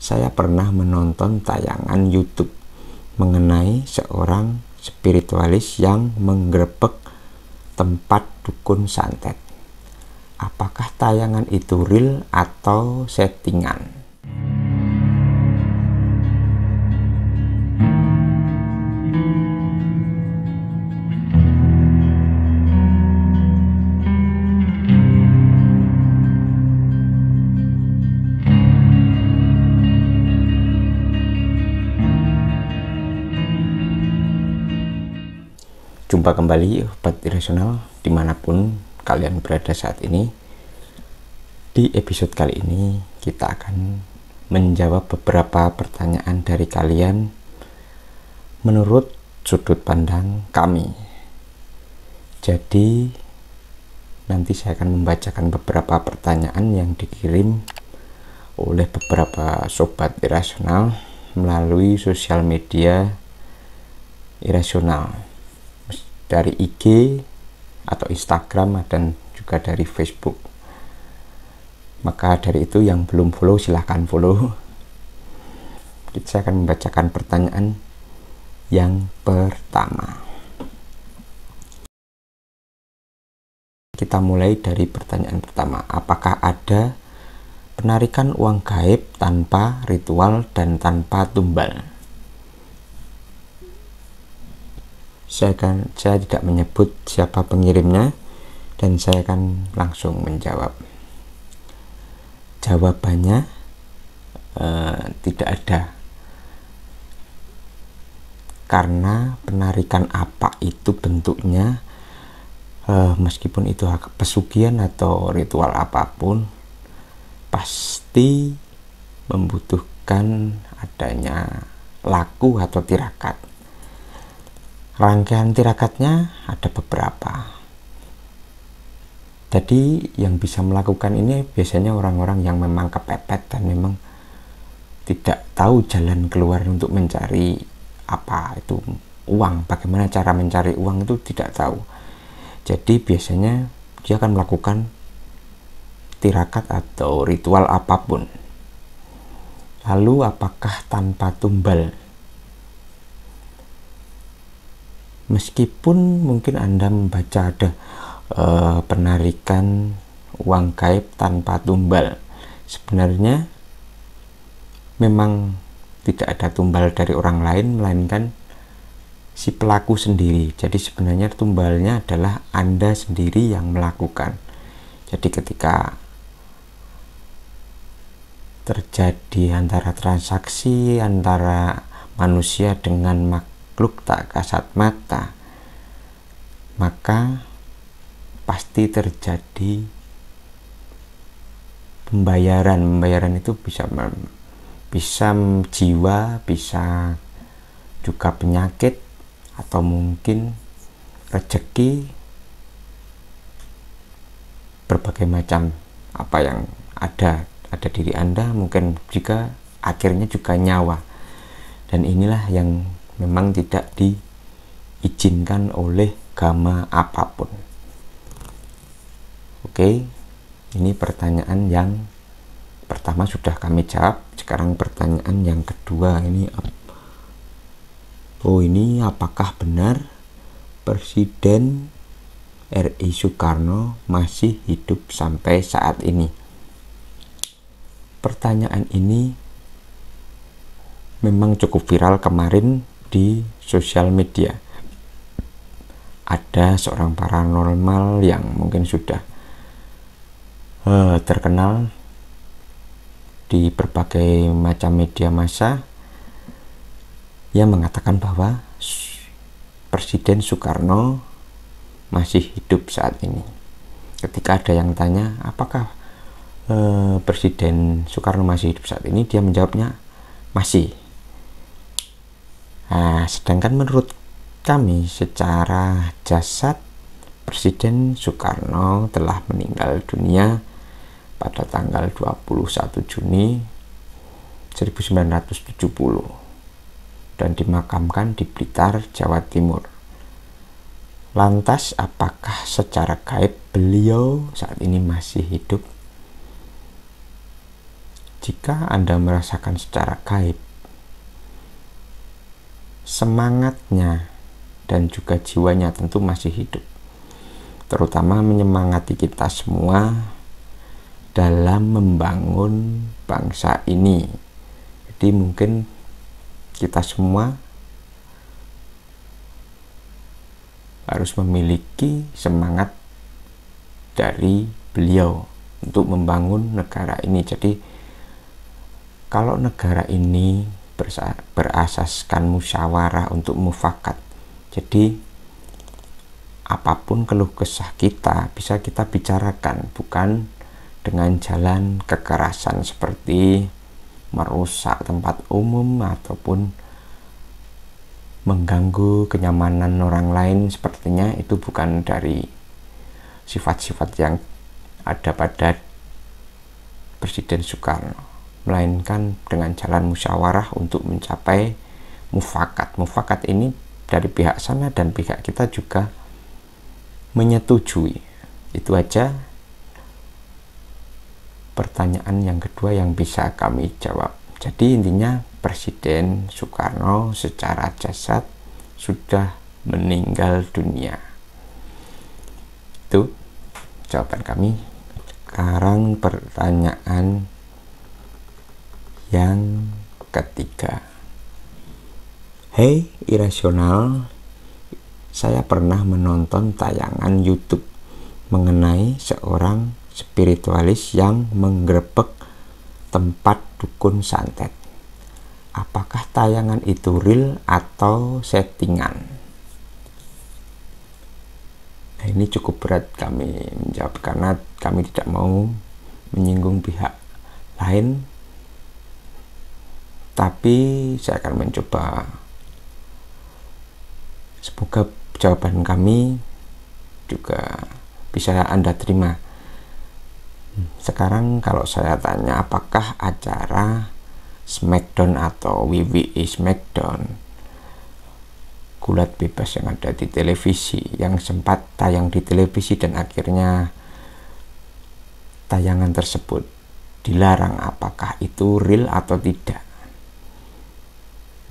saya pernah menonton tayangan YouTube mengenai seorang spiritualis yang menggerebek tempat dukun santet. Apakah tayangan itu real atau settingan? Jumpa kembali Obat Irasional dimanapun kalian berada saat ini. Di episode kali ini kita akan menjawab beberapa pertanyaan dari kalian menurut sudut pandang kami. Jadi nanti saya akan membacakan beberapa pertanyaan yang dikirim oleh beberapa Sobat Irasional melalui sosial media Irasional, dari IG atau Instagram dan juga dari Facebook. Maka dari itu yang belum follow silahkan follow. Saya akan membacakan pertanyaan yang pertama. Kita mulai dari pertanyaan pertama. Apakah ada penarikan uang gaib tanpa ritual dan tanpa tumbal? Saya tidak menyebut siapa pengirimnya dan saya akan langsung menjawab. Jawabannya tidak ada, karena penarikan apa itu bentuknya, meskipun itu pesugihan atau ritual apapun, pasti membutuhkan adanya laku atau tirakat. Rangkaian tirakatnya ada beberapa. Jadi yang bisa melakukan ini biasanya orang-orang yang memang kepepet dan memang tidak tahu jalan keluar untuk mencari apa itu uang. Bagaimana cara mencari uang itu tidak tahu. Jadi biasanya dia akan melakukan tirakat atau ritual apapun. Lalu apakah tanpa tumbal? Meskipun mungkin Anda membaca ada penarikan uang gaib tanpa tumbal, sebenarnya memang tidak ada tumbal dari orang lain, melainkan si pelaku sendiri. Jadi sebenarnya tumbalnya adalah Anda sendiri yang melakukan. Jadi ketika terjadi antara transaksi antara manusia dengan makhluk tak kasat mata, maka pasti terjadi pembayaran itu bisa jiwa, bisa juga penyakit, atau mungkin rezeki, berbagai macam apa yang ada diri Anda, mungkin juga akhirnya juga nyawa. Dan inilah yang memang tidak diizinkan oleh agama apapun. Oke, ini pertanyaan yang pertama sudah kami jawab. Sekarang pertanyaan yang kedua ini apakah benar Presiden RI Soekarno masih hidup sampai saat ini? Pertanyaan ini memang cukup viral kemarin di sosial media. Ada seorang paranormal yang mungkin sudah terkenal di berbagai macam media massa yang mengatakan bahwa Presiden Soekarno masih hidup saat ini. Ketika ada yang tanya apakah Presiden Soekarno masih hidup saat ini, dia menjawabnya masih. Nah, sedangkan menurut kami secara jasad Presiden Soekarno telah meninggal dunia pada tanggal 21 Juni 1970 dan dimakamkan di Blitar, Jawa Timur. Lantas apakah secara gaib beliau saat ini masih hidup? Jika Anda merasakan secara gaib, semangatnya dan juga jiwanya tentu masih hidup, terutama menyemangati kita semua dalam membangun bangsa ini. Jadi mungkin kita semua harus memiliki semangat dari beliau untuk membangun negara ini. Jadi kalau negara ini berasaskan musyawarah untuk mufakat, jadi apapun keluh kesah kita bisa kita bicarakan, bukan dengan jalan kekerasan seperti merusak tempat umum ataupun mengganggu kenyamanan orang lain. Sepertinya itu bukan dari sifat-sifat yang ada pada Presiden Soekarno, melainkan dengan jalan musyawarah untuk mencapai mufakat. Mufakat ini dari pihak sana dan pihak kita juga menyetujui. Itu aja pertanyaan yang kedua yang bisa kami jawab. Jadi intinya Presiden Soekarno secara jasad sudah meninggal dunia. Itu jawaban kami. Sekarang pertanyaan yang ketiga. Hei irasional, saya pernah menonton tayangan YouTube mengenai seorang spiritualis yang menggerebek tempat dukun santet. Apakah tayangan itu real atau settingan? Nah, ini cukup berat kami menjawab karena kami tidak mau menyinggung pihak lain, tapi saya akan mencoba. Semoga jawaban kami juga bisa Anda terima. Sekarang kalau saya tanya, apakah acara Smackdown atau WWE Smackdown, gulat bebas yang ada di televisi, yang sempat tayang di televisi dan akhirnya tayangan tersebut dilarang, apakah itu real atau tidak?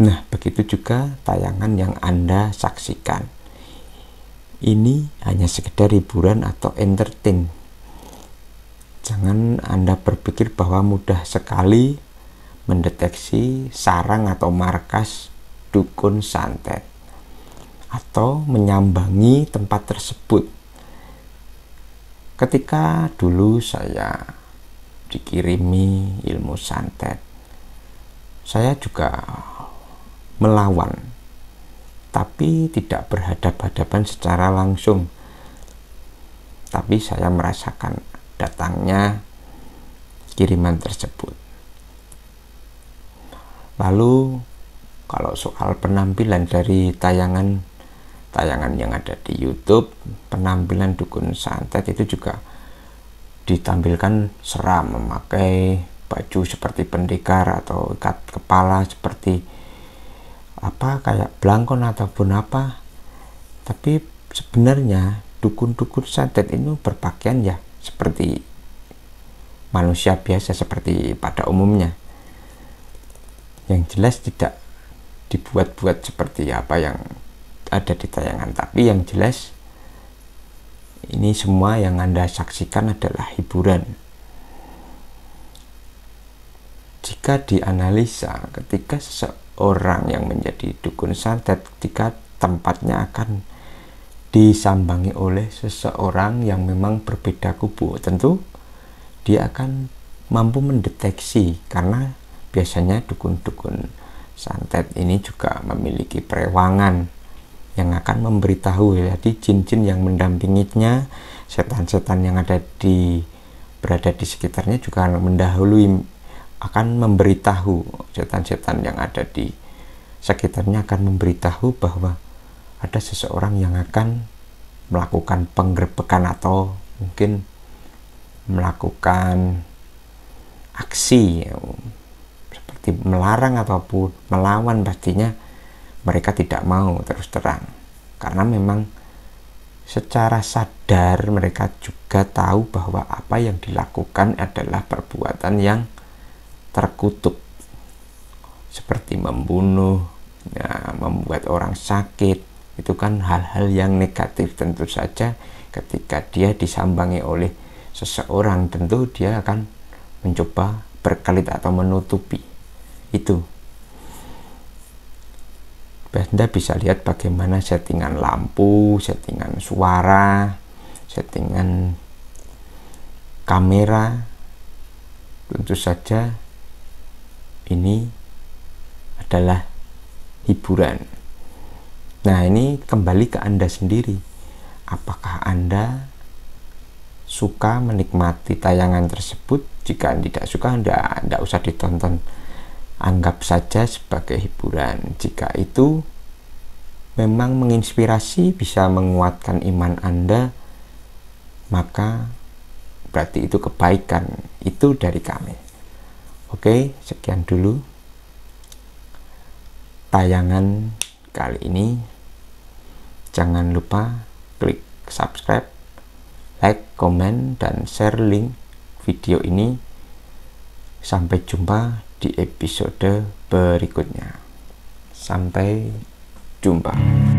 Nah, begitu juga tayangan yang Anda saksikan. Ini hanya sekedar hiburan atau entertain. Jangan Anda berpikir bahwa mudah sekali mendeteksi sarang atau markas dukun santet atau menyambangi tempat tersebut. Ketika dulu saya dikirimi ilmu santet, saya juga melawan, tapi tidak berhadapan-hadapan secara langsung. Tapi saya merasakan datangnya kiriman tersebut. Lalu kalau soal penampilan dari tayangan yang ada di YouTube, penampilan dukun santet itu juga ditampilkan seram, memakai baju seperti pendekar atau ikat kepala seperti kayak belangkon ataupun apa. Tapi sebenarnya dukun-dukun santet itu berpakaian ya seperti manusia biasa, seperti pada umumnya. Yang jelas tidak dibuat-buat seperti apa yang ada di tayangan, tapi yang jelas ini semua yang Anda saksikan adalah hiburan. Jika dianalisa, ketika seseorang yang menjadi dukun santet, ketika tempatnya akan disambangi oleh seseorang yang memang berbeda kubu, tentu dia akan mampu mendeteksi, karena biasanya dukun-dukun santet ini juga memiliki perewangan yang akan memberitahu. Jadi jin-jin yang mendampinginya, setan-setan yang berada di sekitarnya juga mendahului, akan memberitahu. Setan-setan yang ada di sekitarnya akan memberitahu bahwa ada seseorang yang akan melakukan penggerebekan atau mungkin melakukan aksi seperti melarang ataupun melawan. Pastinya mereka tidak mau terus terang, karena memang secara sadar mereka juga tahu bahwa apa yang dilakukan adalah perbuatan yang terkutuk, seperti membunuh, ya, membuat orang sakit. Itu kan hal-hal yang negatif. Tentu saja ketika dia disambangi oleh seseorang, tentu dia akan mencoba berkelit atau menutupi itu. Anda bisa lihat bagaimana settingan lampu, settingan suara, settingan kamera. Tentu saja ini adalah hiburan. Nah, ini kembali ke Anda sendiri. Apakah Anda suka menikmati tayangan tersebut? Jika tidak suka, Anda tidak usah ditonton. Anggap saja sebagai hiburan. Jika itu memang menginspirasi, bisa menguatkan iman Anda, maka berarti itu kebaikan. Itu dari kami. Oke, sekian dulu tayangan kali ini. Jangan lupa klik subscribe, like, komen, dan share link video ini. Sampai jumpa di episode berikutnya. Sampai jumpa.